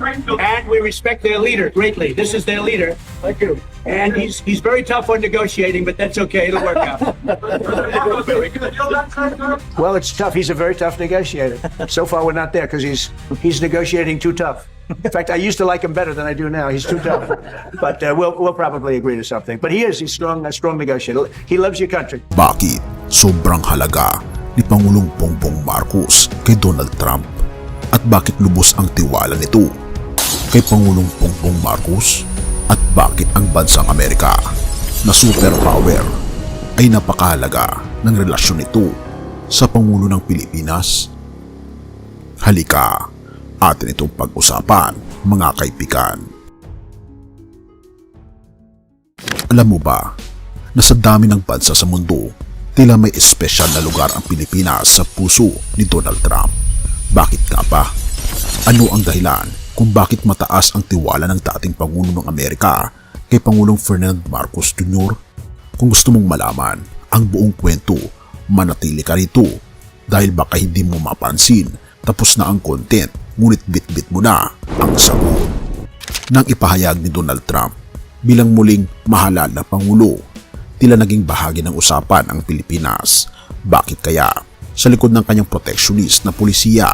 and we respect their leader greatly. This is their leader. Thank you. And he's very tough on negotiating, but that's okay. It'll work out. Very good. Well, it's tough. He's a very tough negotiator. So far, we're not there because he's negotiating too tough. In fact, I used to like him better than I do now. He's too tough. But we'll probably agree to something. But he's strong, a strong negotiator. He loves your country. Bakit sobrang halaga ni Pangulong Bongbong Marcos kay Donald Trump? At bakit lubos ang tiwala nito kay Pangulong Bongbong Marcos? At bakit ang bansang Amerika na superpower ay napakahalaga ng relasyon nito sa Pangulo ng Pilipinas? Halika, atin itong pag-usapan, mga kaibigan. Alam mo ba na sa dami ng bansa sa mundo, tila may espesyal na lugar ang Pilipinas sa puso ni Donald Trump? Bakit nga ba? Ano ang dahilan kung bakit mataas ang tiwala ng dating Pangulo ng Amerika kay Pangulong Ferdinand Marcos Jr.? Kung gusto mong malaman ang buong kwento, manatili ka rito dahil baka hindi mo mapansin tapos na ang content ngunit bit-bit mo na ang sagot. Nang ipahayag ni Donald Trump bilang muling mahalal na Pangulo, tila naging bahagi ng usapan ang Pilipinas. Bakit kaya? Sa likod ng kanyang protectionist na pulisiya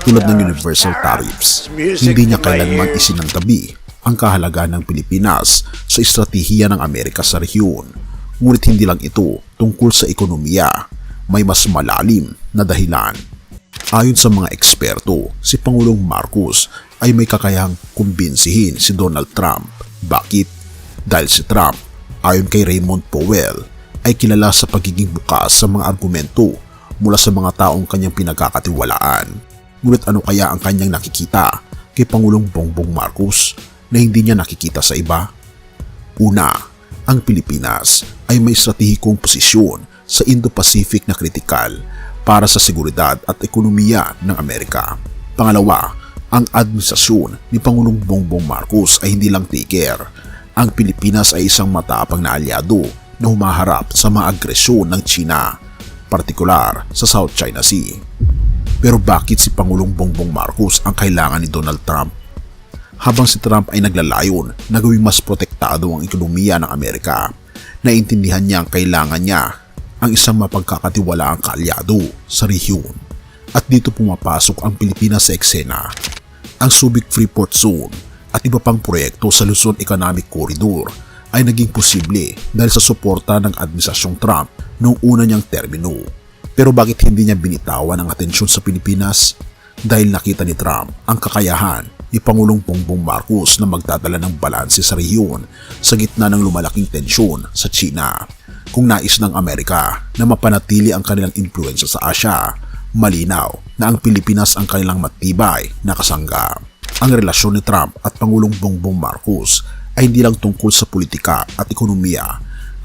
tulad ng universal tariffs, hindi niya kailanman isinantabi ang kahalagaan ng Pilipinas sa estratehiya ng Amerika sa rehiyon. Ngunit hindi lang ito tungkol sa ekonomiya, may mas malalim na dahilan. Ayon sa mga eksperto, si Pangulong Marcos ay may kakayahang kumbinsihin si Donald Trump. Bakit? Dahil si Trump, ayon kay Raymond Powell, ay kilala sa pagiging bukas sa mga argumento mula sa mga taong kanyang pinagkakatiwalaan. Ngunit ano kaya ang kanyang nakikita kay Pangulong Bongbong Marcos na hindi niya nakikita sa iba? Una, ang Pilipinas ay may estratehikong posisyon sa Indo-Pacific na kritikal para sa seguridad at ekonomiya ng Amerika. Pangalawa, ang administrasyon ni Pangulong Bongbong Marcos ay hindi lang tiger. Ang Pilipinas ay isang matapang na aliado na humaharap sa mga agresyon ng China, partikular sa South China Sea. Pero bakit si Pangulong Bongbong Marcos ang kailangan ni Donald Trump? Habang si Trump ay naglalayon na gawing mas protektado ang ekonomiya ng Amerika, naintindihan niya ang kailangan niya ang isang mapagkakatiwalaang kaalyado sa rehiyon. At dito pumapasok ang Pilipinas sa eksena. Ang Subic Freeport Zone at iba pang proyekto sa Luzon Economic Corridor ay naging posible dahil sa suporta ng Administrasyong Trump noong una niyang termino. Pero bakit hindi niya binitawan ang atensyon sa Pilipinas? Dahil nakita ni Trump ang kakayahan ni Pangulong Bongbong Marcos na magdadala ng balanse sa rehiyon sa gitna ng lumalaking tensyon sa China. Kung nais ng Amerika na mapanatili ang kanilang impluensya sa Asia, malinaw na ang Pilipinas ang kanilang matibay na kasangga. Ang relasyon ni Trump at Pangulong Bongbong Marcos ay hindi lang tungkol sa politika at ekonomiya.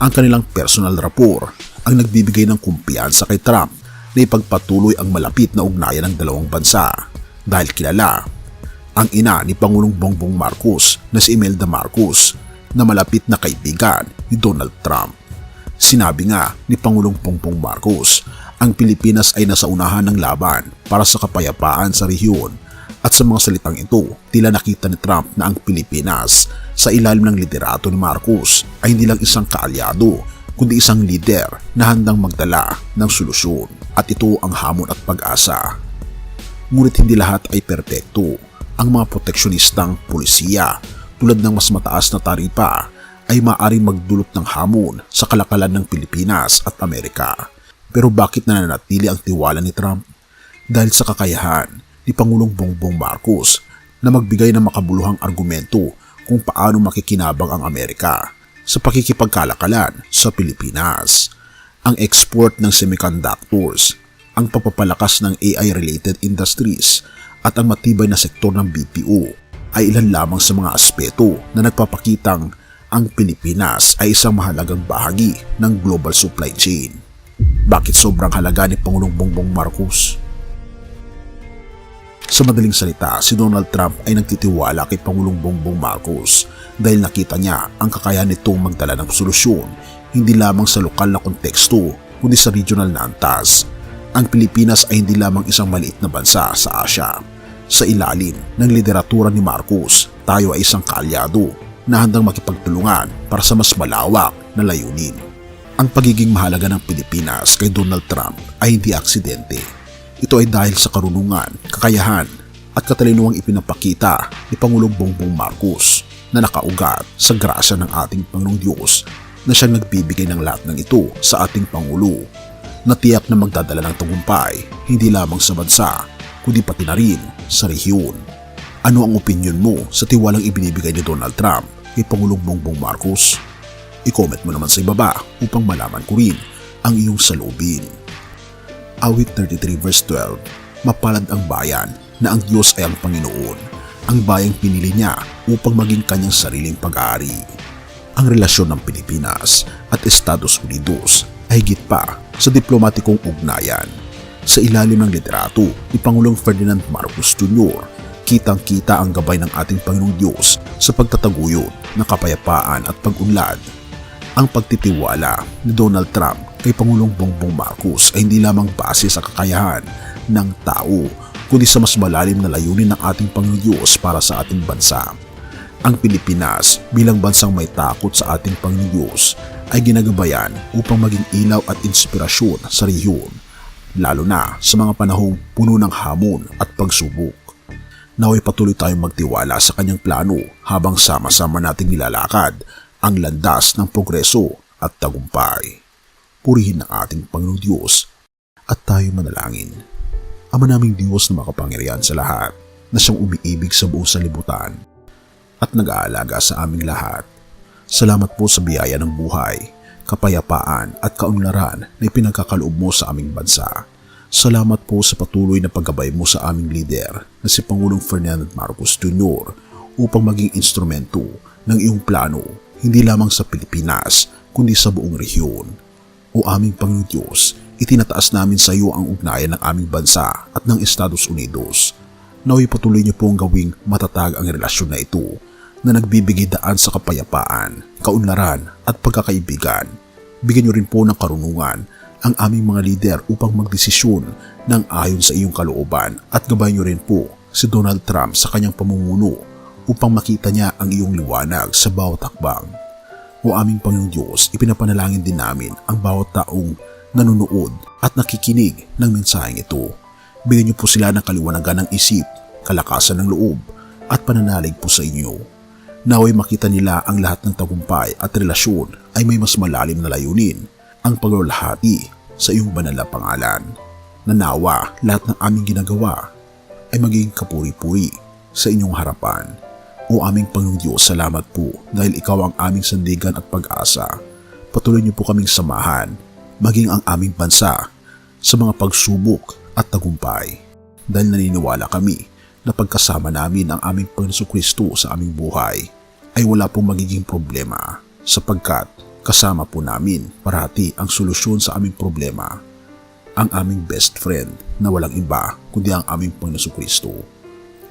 Ang kanilang personal rapport ang nagbibigay ng kumpiyansa kay Trump na ipagpatuloy ang malapit na ugnayan ng dalawang bansa. Dahil kilala ang ina ni Pangulong Bongbong Marcos na si Imelda Marcos na malapit na kaibigan ni Donald Trump. Sinabi nga ni Pangulong Bongbong Marcos, ang Pilipinas ay nasa unahan ng laban para sa kapayapaan sa rehiyon. At sa mga salitang ito, tila nakita ni Trump na ang Pilipinas sa ilalim ng liderato ni Marcos ay hindi lang isang kaalyado, kundi isang lider na handang magdala ng solusyon. At ito ang hamon at pag-asa. Ngunit hindi lahat ay perpekto. Ang mga proteksyonistang pulisiya tulad ng mas mataas na taripa ay maaaring magdulot ng hamon sa kalakalan ng Pilipinas at Amerika. Pero bakit nananatili ang tiwala ni Trump? Dahil sa kakayahan ni Pangulong Bongbong Marcos na magbigay ng makabuluhang argumento kung paano makikinabang ang Amerika sa pakikipagkalakalan sa Pilipinas. Ang export ng semiconductors, ang papapalakas ng AI-related industries at ang matibay na sektor ng BPO ay ilan lamang sa mga aspeto na nagpapakitang ang Pilipinas ay isang mahalagang bahagi ng global supply chain. Bakit sobrang halaga ni Pangulong Bongbong Marcos? Sa madaling salita, si Donald Trump ay nagtitiwala kay Pangulong Bongbong Marcos dahil nakita niya ang kakayahan nitong magdala ng solusyon hindi lamang sa lokal na konteksto kundi sa regional na antas. Ang Pilipinas ay hindi lamang isang maliit na bansa sa Asia. Sa ilalim ng lideratura ni Marcos, tayo ay isang kaalyado na handang makipagtulungan para sa mas malawak na layunin. Ang pagiging mahalaga ng Pilipinas kay Donald Trump ay hindi aksidente. Ito ay dahil sa karunungan, kakayahan at katalinuhang ipinapakita ni Pangulong Bongbong Marcos na nakaugat sa grasya ng ating Panginoong Diyos na siyang nagbibigay ng lahat ng ito sa ating Pangulo, na tiyak na magdadala ng tagumpay hindi lamang sa bansa kundi pati na rin sa rehiyon. Ano ang opinyon mo sa tiwalang ibinibigay ni Donald Trump kay Pangulong Bongbong Marcos? I-comment mo naman sa ibaba upang malaman ko rin ang iyong saloobin. Awit 33 verse 12, mapalad ang bayan na ang Diyos ay ang Panginoon, ang bayang pinili niya upang maging kanyang sariling pag-aari. Ang relasyon ng Pilipinas at Estados Unidos ay higit pa sa diplomatikong ugnayan. Sa ilalim ng liderato ni Pangulong Ferdinand Marcos Jr., kitang-kita ang gabay ng ating Panginoong Diyos sa pagtataguyod ng kapayapaan at pag-unlad. Ang pagtitiwala ni Donald Trump kay Pangulong Bongbong Marcos ay hindi lamang base sa kakayahan ng tao, kundi sa mas malalim na layunin ng ating Panginoong Diyos para sa ating bansa. Ang Pilipinas bilang bansang may takot sa ating Panginoong Diyos ay ginagabayan upang maging ilaw at inspirasyon sa rehiyon, lalo na sa mga panahong puno ng hamon at pagsubok. Naway patuloy tayong magtiwala sa kanyang plano habang sama-sama nating nilalakad ang landas ng progreso at tagumpay. Purihin ang ating Panginoong Diyos at tayo manalangin. Ama naming Diyos na makapangyarihan sa lahat, na siyang umiibig sa buong sanlibutan at nag-aalaga sa aming lahat. Salamat po sa biyaya ng buhay, kapayapaan at kaunlaran na ipinagkakaloob mo sa aming bansa. Salamat po sa patuloy na paggabay mo sa aming lider na si Pangulong Ferdinand Marcos Jr. upang maging instrumento ng iyong plano hindi lamang sa Pilipinas kundi sa buong rehiyon. O aming Panginoong Diyos, itinataas namin sa iyo ang ugnayan ng aming bansa at ng Estados Unidos. Naway patuloy niyo pong gawing matatag ang relasyon na ito na nagbibigay daan sa kapayapaan, kaunlaran at pagkakaibigan. Bigyan niyo rin po ng karunungan ang aming mga lider upang magdesisyon ng ayon sa iyong kalooban at gabayan niyo rin po si Donald Trump sa kanyang pamumuno upang makita niya ang iyong liwanag sa bawat hakbang. O aming Panginoong Diyos, ipinapanalangin din namin ang bawat taong nanonood at nakikinig ng mensaheng ito. Bigyan niyo po sila ng kaliwanagan ng isip, kalakasan ng loob at pananalig po sa inyo. Naway makita nila ang lahat ng tagumpay at relasyon ay may mas malalim na layunin, ang paglalahati sa iyong banal na pangalan. Nanawa lahat ng aming ginagawa ay magiging kapuri-puri sa inyong harapan. O aming Panginoong Diyos, salamat po dahil ikaw ang aming sandigan at pag-asa. Patuloy niyo po kaming samahan, maging ang aming bansa sa mga pagsubok at tagumpay. Dahil naniniwala kami na pagkasama namin ang aming Panginoong Kristo sa aming buhay ay wala pong magiging problema, sapagkat kasama po namin parati ang solusyon sa aming problema, ang aming best friend na walang iba kundi ang aming Panginoong Kristo.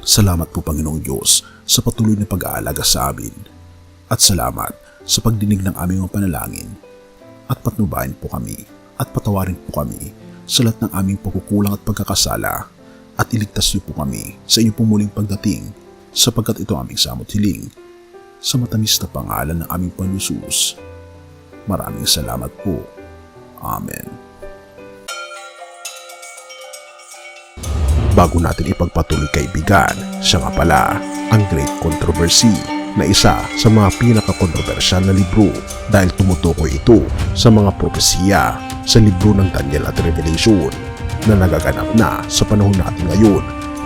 Salamat po Panginoong Diyos sa patuloy na pag-aalaga sa amin, at salamat sa pagdinig ng aming mga panalangin, at patnubayan po kami at patawarin po kami sa lahat ng aming pagkukulang at pagkakasala, at iligtas niyo po kami sa inyong pong muling pagdating, sapagkat ito aming samot hiling sa matamis na pangalan ng aming Panginoong Jesus. Maraming salamat po. Amen. Bago natin ipagpatuloy kaibigan, siya nga pala ang Great Controversy na isa sa mga pinaka-kontrobersyal na libro dahil tumutukoy ito sa mga propesiya sa libro ng Daniel at Revelation na nagaganap na sa panahon natin ngayon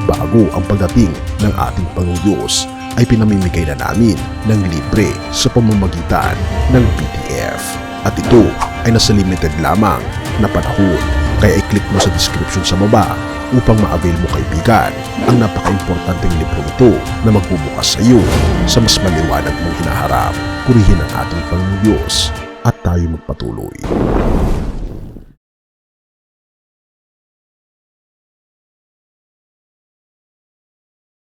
bago ang pagdating ng ating Panginoong Diyos ay pinamimigay na namin ng libre sa pamamagitan ng PDF. At ito ay nasa limited lamang na panahon, kaya i-click mo sa description sa baba upang ma-avail mo kaibigan ang napaka-importanteng libro ito na magbubukas sa iyo sa mas maliwanag mong hinaharap. Purihin ang ating Panginoong Diyos at tayo magpatuloy.